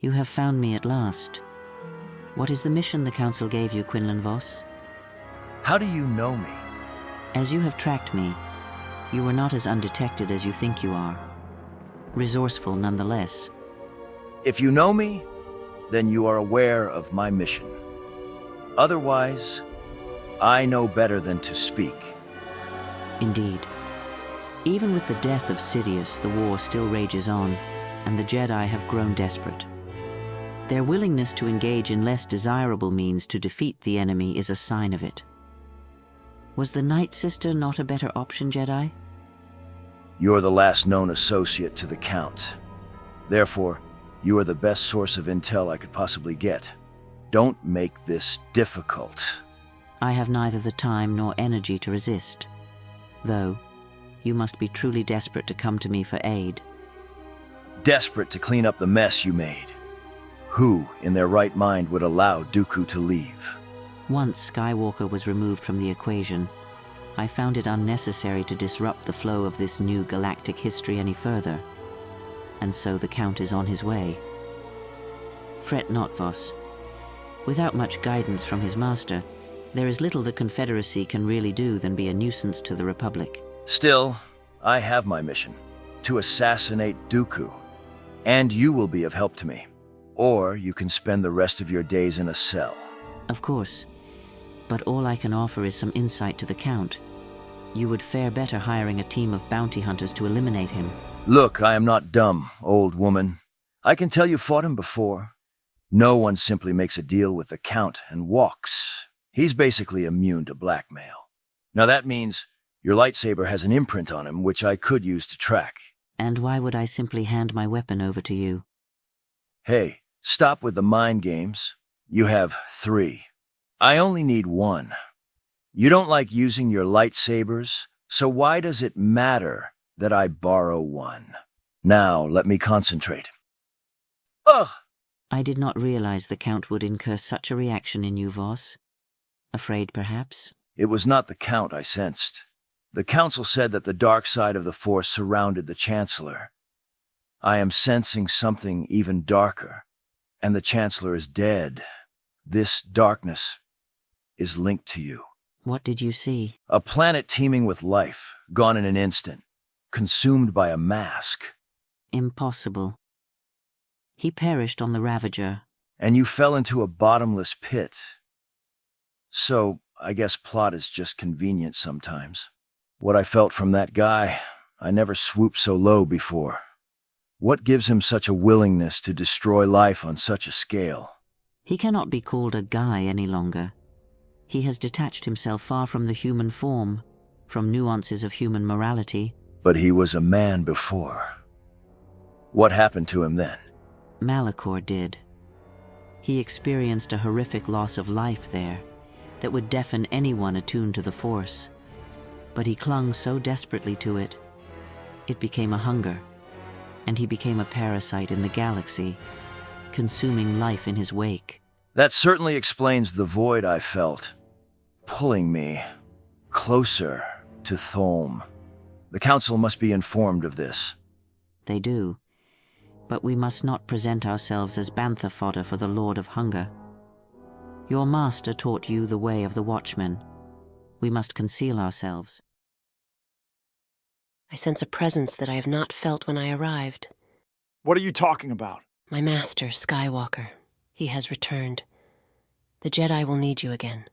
You have found me at last. What is the mission the Council gave you, Quinlan Vos? How do you know me? As you have tracked me, you are not as undetected as you think you are. Resourceful nonetheless. If you know me, then you are aware of my mission. Otherwise, I know better than to speak. Indeed. Even with the death of Sidious, the war still rages on, and the Jedi have grown desperate. Their willingness to engage in less desirable means to defeat the enemy is a sign of it. Was the Night Sister not a better option, Jedi? You're the last known associate to the Count. Therefore, you are the best source of intel I could possibly get. Don't make this difficult. I have neither the time nor energy to resist. Though, you must be truly desperate to come to me for aid. Desperate to clean up the mess you made. Who, in their right mind, would allow Dooku to leave? Once Skywalker was removed from the equation, I found it unnecessary to disrupt the flow of this new galactic history any further. And so the Count is on his way. Fret not, Vos. Without much guidance from his master, there is little the Confederacy can really do than be a nuisance to the Republic. Still, I have my mission, to assassinate Dooku. And you will be of help to me. Or you can spend the rest of your days in a cell. Of course. But all I can offer is some insight to the Count. You would fare better hiring a team of bounty hunters to eliminate him. Look, I am not dumb, old woman. I can tell you fought him before. No one simply makes a deal with the Count and walks. He's basically immune to blackmail. Now that means your lightsaber has an imprint on him, which I could use to track. And why would I simply hand my weapon over to you? Hey, stop with the mind games. You have 3. I only need 1. You don't like using your lightsabers, so why does it matter that I borrow 1? Now, let me concentrate. Ugh! I did not realize the Count would incur such a reaction in you, Vos. Afraid, perhaps? It was not the Count I sensed. The Council said that the dark side of the Force surrounded the Chancellor. I am sensing something even darker, and the Chancellor is dead. This darkness is linked to you. What did you see? A planet teeming with life, gone in an instant, consumed by a mask. Impossible. He perished on the Ravager. And you fell into a bottomless pit. So, I guess plot is just convenient sometimes. What I felt from that guy, I never swooped so low before. What gives him such a willingness to destroy life on such a scale? He cannot be called a guy any longer. He has detached himself far from the human form, from nuances of human morality. But he was a man before. What happened to him then? Malachor did. He experienced a horrific loss of life there that would deafen anyone attuned to the Force. But he clung so desperately to it, it became a hunger, and he became a parasite in the galaxy, consuming life in his wake. That certainly explains the void I felt, pulling me closer to Thulm. The Council must be informed of this. They do, but we must not present ourselves as bantha fodder for the Lord of Hunger. Your master taught you the way of the Watchman. We must conceal ourselves. I sense a presence that I have not felt when I arrived. What are you talking about? My master, Skywalker. He has returned. The Jedi will need you again.